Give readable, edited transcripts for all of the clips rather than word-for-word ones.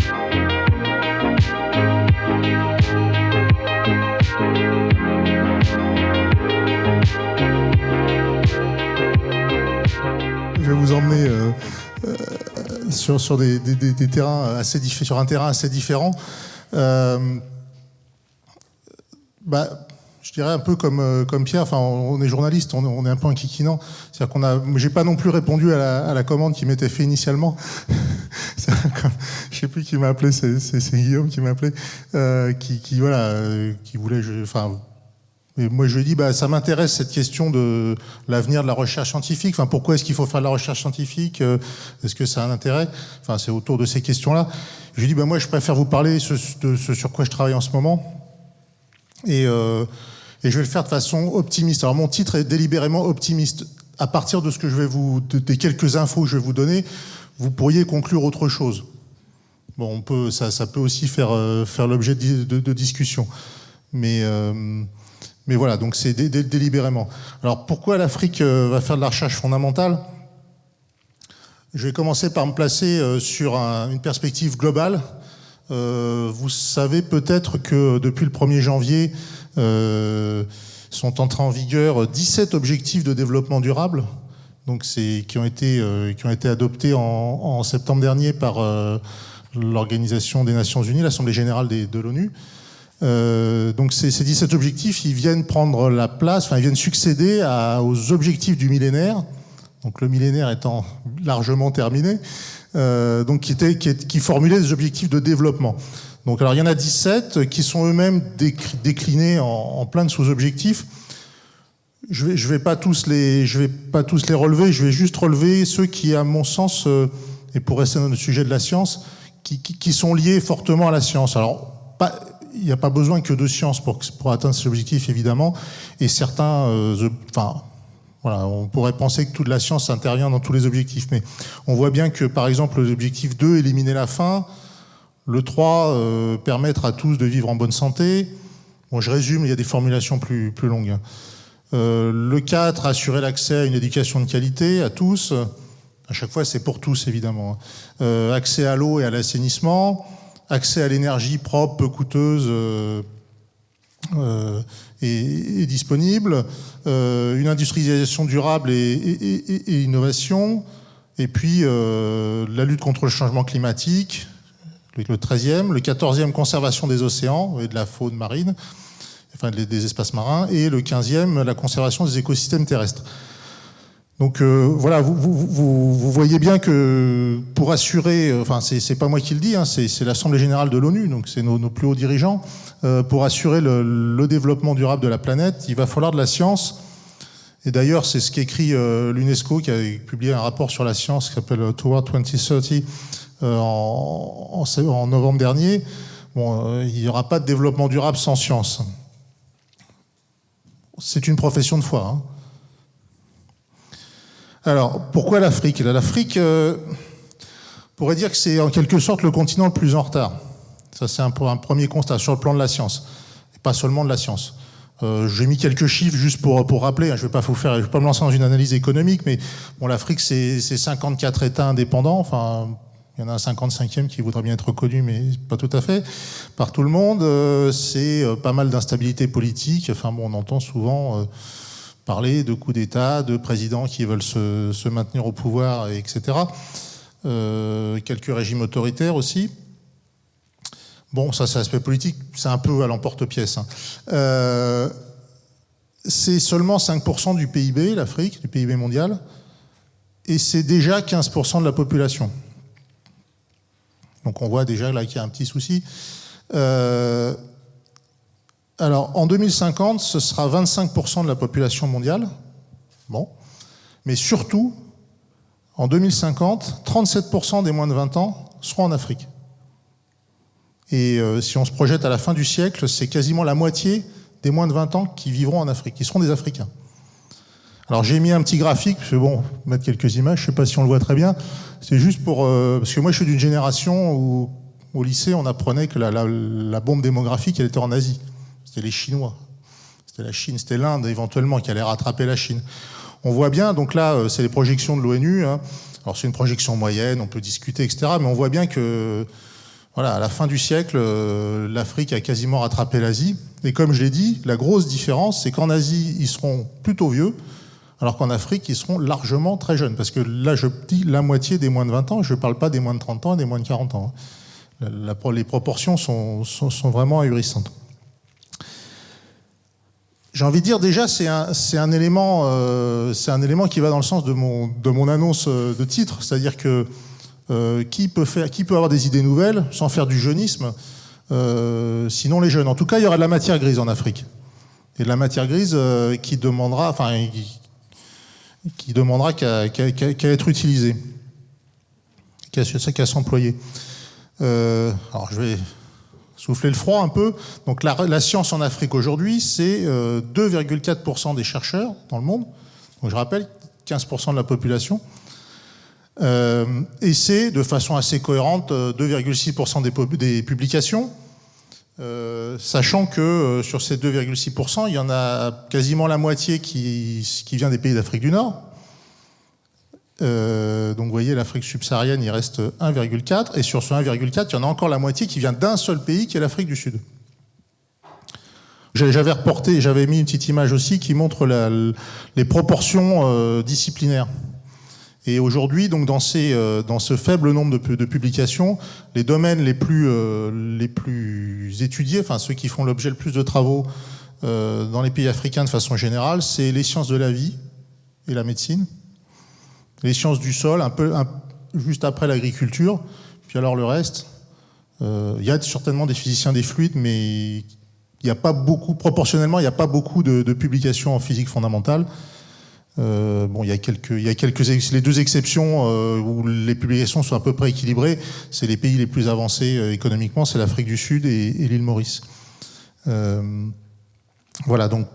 Je vais vous emmener sur des terrains sur un terrain assez différent. Je dirais un peu comme Pierre, enfin, on est journaliste, on est un peu inquiquinant. C'est-à-dire j'ai pas non plus répondu à la commande qui m'était faite initialement. Je sais plus qui m'a appelé, c'est Guillaume qui m'a appelé, qui voulait, mais moi je lui ai dit, ça m'intéresse cette question de l'avenir de la recherche scientifique. Enfin, pourquoi est-ce qu'il faut faire de la recherche scientifique? Est-ce que ça a un intérêt? Enfin, c'est autour de ces questions-là. Je lui ai dit, moi je préfère vous parler de ce sur quoi je travaille en ce moment. Et je vais le faire de façon optimiste. Alors mon titre est délibérément optimiste. À partir de ce que des quelques infos que je vais vous donner, vous pourriez conclure autre chose. Bon, ça peut aussi faire l'objet de discussions. Mais voilà, donc c'est délibérément. Alors pourquoi l'Afrique va faire de la recherche fondamentale? Je vais commencer par me placer sur une perspective globale. Vous savez peut-être que depuis le 1er janvier sont entrés en vigueur 17 objectifs de développement durable, donc qui ont été adoptés en septembre dernier par l'Organisation des Nations Unies, l'Assemblée générale de l'ONU. Donc ces 17 objectifs, ils viennent prendre la place, ils viennent succéder aux objectifs du millénaire, donc le millénaire étant largement terminé, donc qui formulaient des objectifs de développement. Donc alors il y en a 17 qui sont eux-mêmes déclinés en plein de sous-objectifs. Je vais pas tous les relever, je vais juste relever ceux qui, à mon sens, et pour rester dans le sujet de la science, qui sont liés fortement à la science. Alors il n'y a pas besoin que de science pour atteindre ces objectifs, évidemment, et certains, on pourrait penser que toute la science intervient dans tous les objectifs, mais on voit bien que, par exemple, l'objectif 2, éliminer la faim, le 3, permettre à tous de vivre en bonne santé. Bon, je résume, il y a des formulations plus longues. Le 4, assurer l'accès à une éducation de qualité à tous. À chaque fois, c'est pour tous, évidemment. Accès à l'eau et à l'assainissement. Accès à l'énergie propre, peu coûteuse et disponible. Une industrialisation durable et innovation. Et puis, la lutte contre le changement climatique. Le 13e. Le 14e, conservation des océans et de la faune marine. Enfin, des espaces marins, et le 15e, la conservation des écosystèmes terrestres. Donc voilà, vous voyez bien que pour assurer, c'est pas moi qui le dis, c'est l'Assemblée générale de l'ONU, donc c'est nos plus hauts dirigeants, pour assurer le développement durable de la planète, il va falloir de la science. Et d'ailleurs, c'est ce qu'écrit l'UNESCO, qui a publié un rapport sur la science qui s'appelle Toward 2030 en novembre dernier. Bon, il n'y aura pas de développement durable sans science. C'est une profession de foi. Alors, pourquoi l'Afrique? L'Afrique, pourrait dire que c'est en quelque sorte le continent le plus en retard. Ça, c'est un premier constat sur le plan de la science, et pas seulement de la science. J'ai mis quelques chiffres juste pour rappeler. Je vais pas me lancer dans une analyse économique, mais bon, l'Afrique, c'est 54 États indépendants. Enfin, il y en a un 55e qui voudrait bien être reconnu, mais pas tout à fait, par tout le monde. C'est pas mal d'instabilité politique. Enfin bon, on entend souvent parler de coups d'État, de présidents qui veulent se maintenir au pouvoir, etc. Quelques régimes autoritaires aussi. Bon, ça c'est l'aspect politique, c'est un peu à l'emporte-pièce. C'est seulement 5% du PIB, l'Afrique, du PIB mondial, et c'est déjà 15% de la population. Donc on voit déjà là qu'il y a un petit souci. Alors en 2050, ce sera 25% de la population mondiale. Bon. Mais surtout, en 2050, 37% des moins de 20 ans seront en Afrique. Et si on se projette à la fin du siècle, c'est quasiment la moitié des moins de 20 ans qui vivront en Afrique, qui seront des Africains. Alors j'ai mis un petit graphique, parce que bon, mettre quelques images, je ne sais pas si on le voit très bien. C'est juste pour... parce que moi je suis d'une génération où au lycée on apprenait que la bombe démographique elle était en Asie. C'était les Chinois. C'était la Chine, c'était l'Inde éventuellement qui allait rattraper la Chine. On voit bien, donc là c'est les projections de l'ONU. Alors c'est une projection moyenne, on peut discuter, etc. Mais on voit bien que Voilà, à la fin du siècle, l'Afrique a quasiment rattrapé l'Asie. Et comme je l'ai dit, la grosse différence, c'est qu'en Asie, ils seront plutôt vieux, alors qu'en Afrique, ils seront largement très jeunes. Parce que là, je dis la moitié des moins de 20 ans, je ne parle pas des moins de 30 ans et des moins de 40 ans. Les proportions sont vraiment ahurissantes. J'ai envie de dire, déjà, c'est un élément qui va dans le sens de mon annonce de titre, c'est-à-dire que qui peut avoir des idées nouvelles sans faire du jeunisme, sinon les jeunes. En tout cas, il y aura de la matière grise en Afrique. Et de la matière grise qui demandera qu'à être utilisée, qu'à s'employer. Alors je vais souffler le froid un peu. Donc la science en Afrique aujourd'hui, c'est 2,4% des chercheurs dans le monde. Donc je rappelle, 15% de la population. Et c'est, de façon assez cohérente, 2,6% des publications. Sachant que sur ces 2,6%, il y en a quasiment la moitié qui vient des pays d'Afrique du Nord. Donc vous voyez, l'Afrique subsaharienne, il reste 1,4, et sur ce 1,4, il y en a encore la moitié qui vient d'un seul pays, qui est l'Afrique du Sud. J'avais mis une petite image aussi qui montre les proportions disciplinaires. Et aujourd'hui, donc dans ce faible nombre de publications, les domaines les plus étudiés, enfin ceux qui font l'objet le plus de travaux dans les pays africains de façon générale, c'est les sciences de la vie et la médecine, les sciences du sol, juste après l'agriculture, puis alors le reste. Il y a certainement des physiciens des fluides, mais il n'y a pas beaucoup, proportionnellement, il n'y a pas beaucoup de publications en physique fondamentale. Il y a les deux exceptions où les publications sont à peu près équilibrées, c'est les pays les plus avancés économiquement, c'est l'Afrique du Sud et l'île Maurice. Voilà, donc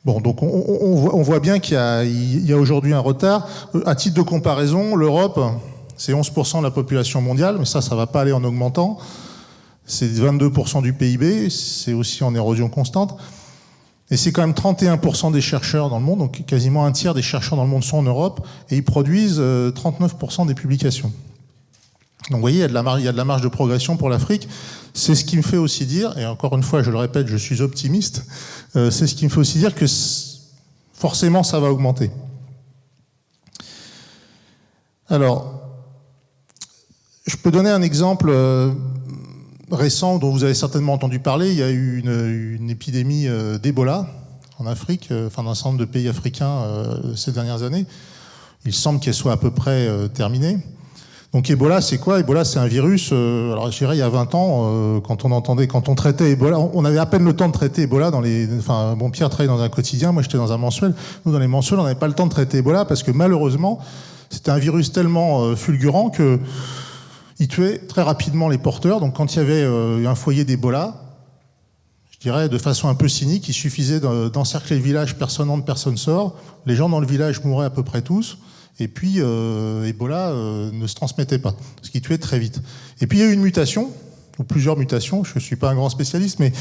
on voit bien qu'il y a aujourd'hui un retard. À titre de comparaison, l'Europe, c'est 11% de la population mondiale, mais ça va pas aller en augmentant. C'est 22% du PIB, c'est aussi en érosion constante. Et c'est quand même 31% des chercheurs dans le monde, donc quasiment un tiers des chercheurs dans le monde sont en Europe, et ils produisent 39% des publications. Donc vous voyez, il y a de la marge de progression pour l'Afrique. C'est ce qui me fait aussi dire, et encore une fois, je le répète, je suis optimiste, c'est ce qui me fait aussi dire que forcément ça va augmenter. Alors, je peux donner un exemple récent dont vous avez certainement entendu parler. Il y a eu une épidémie d'Ebola en Afrique, dans un certain nombre de pays africains ces dernières années. Il semble qu'elle soit à peu près terminée. Donc Ebola, c'est quoi? Ebola, c'est un virus. Alors je dirais, il y a 20 ans, quand on traitait Ebola, on avait à peine le temps de traiter Ebola Pierre travaillait dans un quotidien, moi j'étais dans un mensuel. Nous, dans les mensuels, on n'avait pas le temps de traiter Ebola parce que malheureusement, c'était un virus tellement fulgurant que il tuait très rapidement les porteurs. Donc quand il y avait un foyer d'Ebola, je dirais de façon un peu cynique, il suffisait d'encercler le village, personne entre, personne sort. Les gens dans le village mouraient à peu près tous. Et puis Ebola ne se transmettait pas, ce qui tuait très vite. Et puis il y a eu une mutation, ou plusieurs mutations, je ne suis pas un grand spécialiste, mais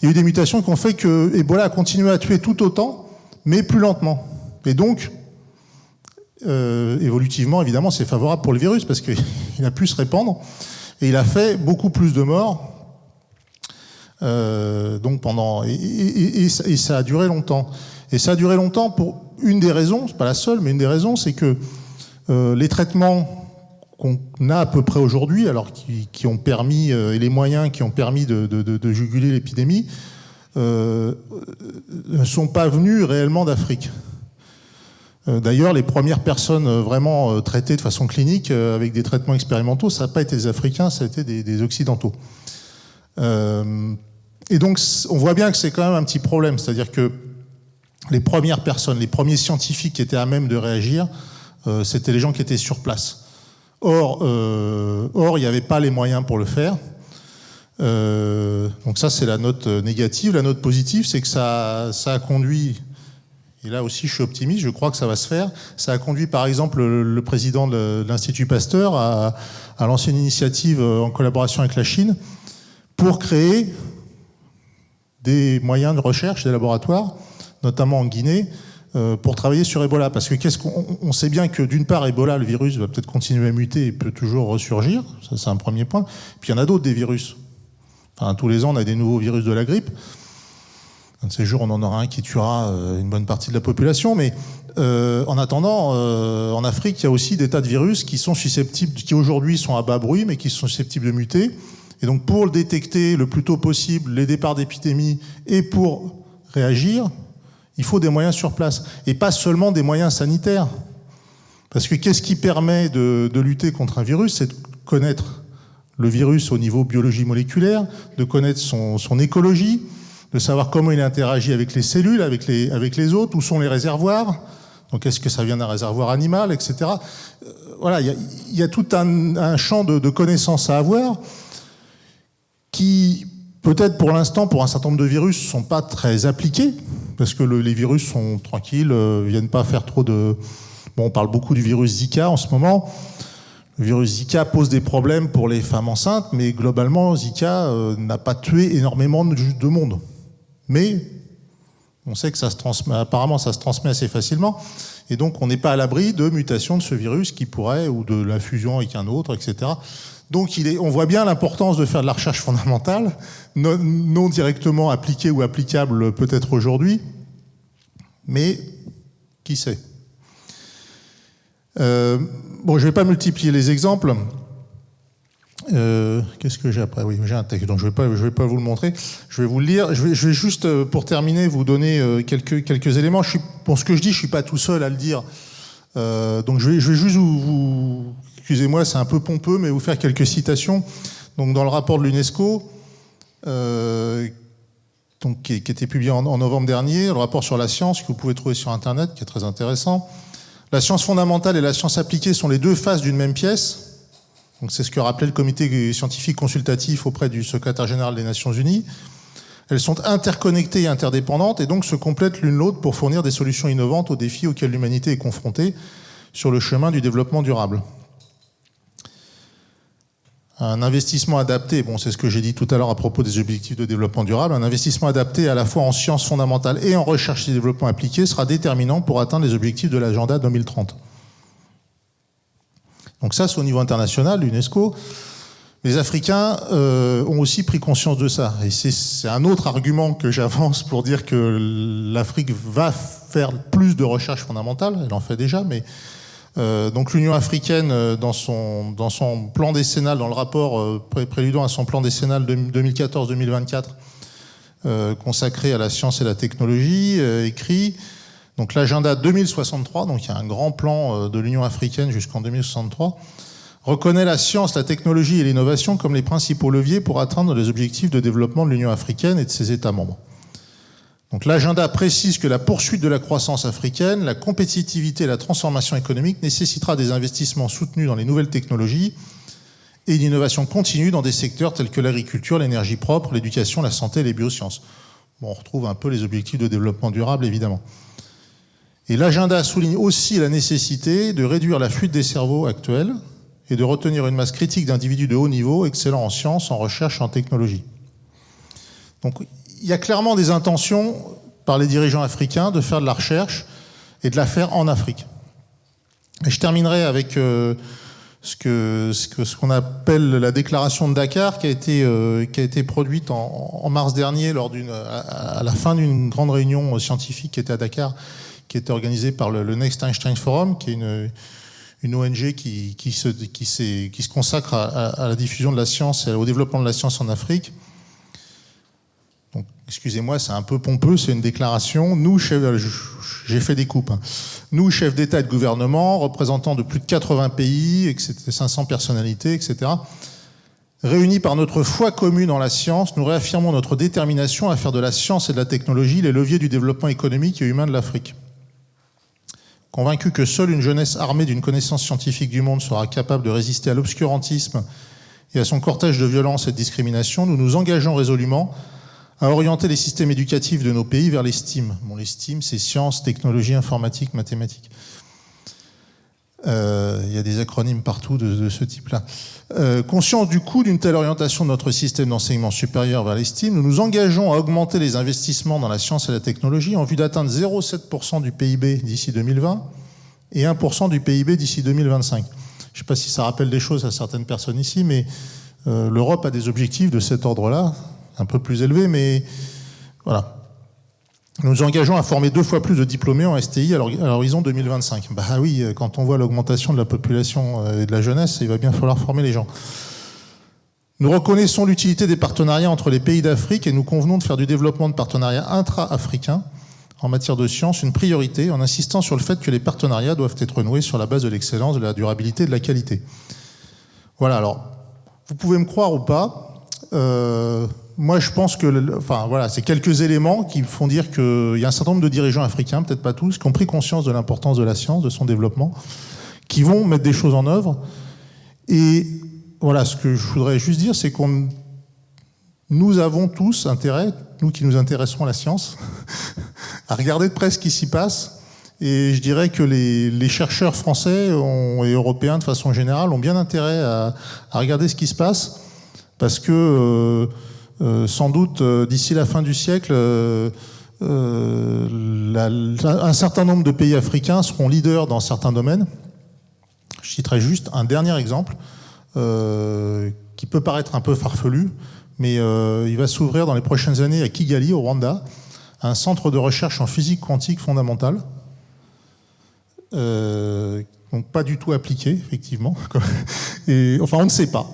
il y a eu des mutations qui ont fait que Ebola a continué à tuer tout autant, mais plus lentement. Et donc, évolutivement, évidemment, c'est favorable pour le virus parce qu'il a pu se répandre et il a fait beaucoup plus de morts. Et ça a duré longtemps. Et ça a duré longtemps pour une des raisons, c'est pas la seule, mais une des raisons, c'est que les traitements qu'on a à peu près aujourd'hui, alors qui ont permis, et les moyens qui ont permis de juguler l'épidémie, ne sont pas venus réellement d'Afrique. D'ailleurs, les premières personnes vraiment traitées de façon clinique avec des traitements expérimentaux, ça n'a pas été des Africains, ça a été des Occidentaux. Et donc, on voit bien que c'est quand même un petit problème, c'est-à-dire que les premières personnes, les premiers scientifiques qui étaient à même de réagir, c'était les gens qui étaient sur place. Or, il n'y avait pas les moyens pour le faire. Donc ça, c'est la note négative. La note positive, c'est que ça a conduit... Et là aussi, je suis optimiste, je crois que ça va se faire. Ça a conduit, par exemple, le président de l'Institut Pasteur à lancer une initiative en collaboration avec la Chine pour créer des moyens de recherche, des laboratoires, notamment en Guinée, pour travailler sur Ebola. Parce que on sait bien que d'une part, Ebola, le virus, va peut-être continuer à muter et peut toujours ressurgir. Ça, c'est un premier point. Puis il y en a d'autres, des virus. Enfin, tous les ans, on a des nouveaux virus de la grippe. Un de ces jours, on en aura un qui tuera une bonne partie de la population. Mais en attendant, en Afrique, il y a aussi des tas de virus qui sont susceptibles, qui aujourd'hui sont à bas bruit, mais qui sont susceptibles de muter. Et donc, pour le détecter le plus tôt possible, les départs d'épidémie, et pour réagir, il faut des moyens sur place. Et pas seulement des moyens sanitaires. Parce que qu'est-ce qui permet de lutter contre un virus? C'est de connaître le virus au niveau biologie moléculaire, de connaître son écologie, de savoir comment il interagit avec les cellules, avec les autres, où sont les réservoirs. Donc, est-ce que ça vient d'un réservoir animal, etc. Voilà, il y a tout un champ de connaissances à avoir qui, peut-être pour l'instant, pour un certain nombre de virus, ne sont pas très appliqués, parce que les virus sont tranquilles, ne viennent pas faire trop de... Bon, on parle beaucoup du virus Zika en ce moment. Le virus Zika pose des problèmes pour les femmes enceintes, mais globalement, Zika n'a pas tué énormément de monde. Mais on sait que ça se transmet, apparemment, ça se transmet assez facilement, et donc on n'est pas à l'abri de mutations de ce virus qui pourrait, ou de la fusion avec un autre, etc. Donc on voit bien l'importance de faire de la recherche fondamentale, non directement appliquée ou applicable peut-être aujourd'hui, mais qui sait. Bon, je ne vais pas multiplier les exemples. Qu'est-ce que j'ai après? Oui, j'ai un texte, donc je vais pas vous le montrer. Je vais vous le lire. Je vais juste, pour terminer, vous donner quelques éléments. Pour ce que je dis, je ne suis pas tout seul à le dire. Donc je vais juste vous excusez-moi, c'est un peu pompeux, mais vous faire quelques citations. Donc dans le rapport de l'UNESCO, qui était publié en novembre dernier, le rapport sur la science que vous pouvez trouver sur Internet, qui est très intéressant. La science fondamentale et la science appliquée sont les deux faces d'une même pièce. Donc c'est ce que rappelait le comité scientifique consultatif auprès du secrétaire général des Nations Unies. Elles sont interconnectées et interdépendantes et donc se complètent l'une l'autre pour fournir des solutions innovantes aux défis auxquels l'humanité est confrontée sur le chemin du développement durable. Un investissement adapté, bon, c'est ce que j'ai dit tout à l'heure à propos des objectifs de développement durable, un investissement adapté à la fois en sciences fondamentales et en recherche et développement appliqué sera déterminant pour atteindre les objectifs de l'agenda 2030. Donc ça, c'est au niveau international, l'UNESCO. Les Africains ont aussi pris conscience de ça. Et c'est un autre argument que j'avance pour dire que l'Afrique va faire plus de recherche fondamentale. Elle en fait déjà, mais... donc l'Union africaine, dans son plan décennal, dans le rapport préludant à son plan décennal 2014-2024, consacré à la science et la technologie, écrit donc l'agenda 2063, donc il y a un grand plan de l'Union africaine jusqu'en 2063, reconnaît la science, la technologie et l'innovation comme les principaux leviers pour atteindre les objectifs de développement de l'Union africaine et de ses États membres. Donc l'agenda précise que la poursuite de la croissance africaine, la compétitivité et la transformation économique nécessitera des investissements soutenus dans les nouvelles technologies et une innovation continue dans des secteurs tels que l'agriculture, l'énergie propre, l'éducation, la santé et les biosciences. Bon, on retrouve un peu les objectifs de développement durable, évidemment. Et l'agenda souligne aussi la nécessité de réduire la fuite des cerveaux actuels et de retenir une masse critique d'individus de haut niveau, excellents en sciences, en recherche et en technologie. Donc, il y a clairement des intentions par les dirigeants africains de faire de la recherche et de la faire en Afrique. Et je terminerai avec ce qu'on appelle la déclaration de Dakar, qui a été produite en mars dernier à la fin d'une grande réunion scientifique qui était à Dakar, qui était organisée par le Next Einstein Forum, qui est une ONG qui se consacre à la diffusion de la science et au développement de la science en Afrique. Donc, excusez-moi, c'est un peu pompeux, c'est une déclaration. Nous, j'ai fait des coupes. Nous, chefs d'État et de gouvernement, représentants de plus de 80 pays, 500 personnalités, etc., réunis par notre foi commune en la science, nous réaffirmons notre détermination à faire de la science et de la technologie les leviers du développement économique et humain de l'Afrique. Convaincus que seule une jeunesse armée d'une connaissance scientifique du monde sera capable de résister à l'obscurantisme et à son cortège de violence et de discrimination, nous nous engageons résolument à orienter les systèmes éducatifs de nos pays vers les STEAM. Bon, les STEAM, c'est sciences, technologie, informatique, mathématiques. Il y a des acronymes partout de ce type-là. Conscience du coût d'une telle orientation de notre système d'enseignement supérieur vers l'estime, nous nous engageons à augmenter les investissements dans la science et la technologie en vue d'atteindre 0,7% du PIB d'ici 2020 et 1% du PIB d'ici 2025. Je ne sais pas si ça rappelle des choses à certaines personnes ici, mais l'Europe a des objectifs de cet ordre-là, un peu plus élevés, mais voilà. Nous nous engageons à former 2 fois plus de diplômés en STI à l'horizon 2025. Bah oui, quand on voit l'augmentation de la population et de la jeunesse, il va bien falloir former les gens. Nous reconnaissons l'utilité des partenariats entre les pays d'Afrique et nous convenons de faire du développement de partenariats intra-africains en matière de sciences une priorité en insistant sur le fait que les partenariats doivent être noués sur la base de l'excellence, de la durabilité et de la qualité. Voilà, alors, vous pouvez me croire ou pas, moi, je pense que, voilà, c'est quelques éléments qui font dire qu'il y a un certain nombre de dirigeants africains, peut-être pas tous, qui ont pris conscience de l'importance de la science, de son développement, qui vont mettre des choses en œuvre. Et voilà, ce que je voudrais juste dire, c'est qu'on, nous avons tous intérêt, nous qui nous intéressons à la science, à regarder de près ce qui s'y passe. Et je dirais que les chercheurs français et européens, de façon générale, ont bien intérêt à regarder ce qui se passe, parce que sans doute, d'ici la fin du siècle, un certain nombre de pays africains seront leaders dans certains domaines. Je citerai juste un dernier exemple qui peut paraître un peu farfelu, mais il va s'ouvrir dans les prochaines années à Kigali, au Rwanda, un centre de recherche en physique quantique fondamentale. Donc pas du tout appliqué, effectivement. Et, enfin, on ne sait pas.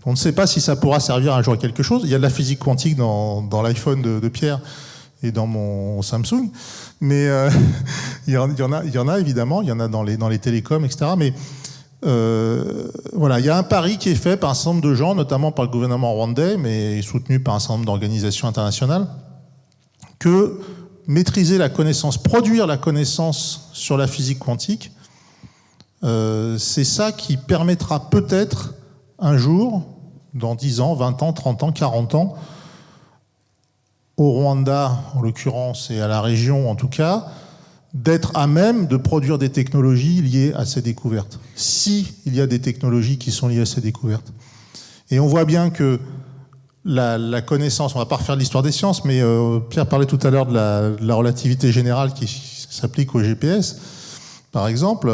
On ne sait pas si ça pourra servir un jour à quelque chose. Il y a de la physique quantique dans l'iPhone de Pierre et dans mon Samsung, mais il y en a évidemment, il y en a dans les télécoms, etc. Mais voilà, il y a un pari qui est fait par un certain nombre de gens, notamment par le gouvernement rwandais, mais soutenu par un certain nombre d'organisations internationales, que maîtriser la connaissance, produire la connaissance sur la physique quantique, c'est ça qui permettra peut-être un jour, dans 10 ans, 20 ans, 30 ans, 40 ans, au Rwanda, en l'occurrence, et à la région en tout cas, d'être à même de produire des technologies liées à ces découvertes. Si il y a des technologies qui sont liées à ces découvertes. Et on voit bien que la connaissance, on ne va pas refaire l'histoire des sciences, mais Pierre parlait tout à l'heure de la relativité générale qui s'applique au GPS, par exemple.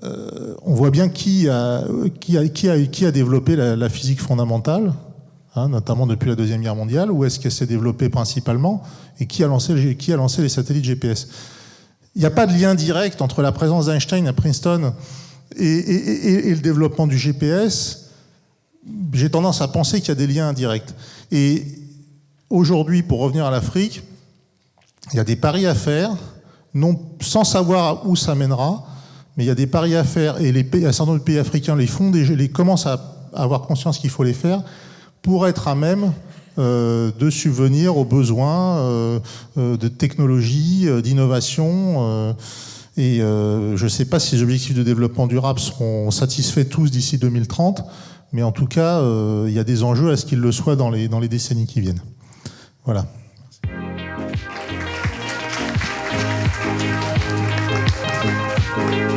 On voit bien qui a développé la physique fondamentale, hein, notamment depuis la Deuxième Guerre mondiale, où est-ce qu'elle s'est développée principalement, et qui a lancé les satellites GPS. Il n'y a pas de lien direct entre la présence d'Einstein à Princeton et le développement du GPS. J'ai tendance à penser qu'il y a des liens indirects. Et aujourd'hui, pour revenir à l'Afrique, il y a des paris à faire, non, sans savoir où ça mènera, mais il y a des paris à faire, et un certain nombre de pays africains commencent à avoir conscience qu'il faut les faire pour être à même de subvenir aux besoins de technologie, d'innovation. Et je ne sais pas si les objectifs de développement durable seront satisfaits tous d'ici 2030, mais en tout cas, il y a des enjeux à ce qu'ils le soient dans les décennies qui viennent. Voilà. Merci.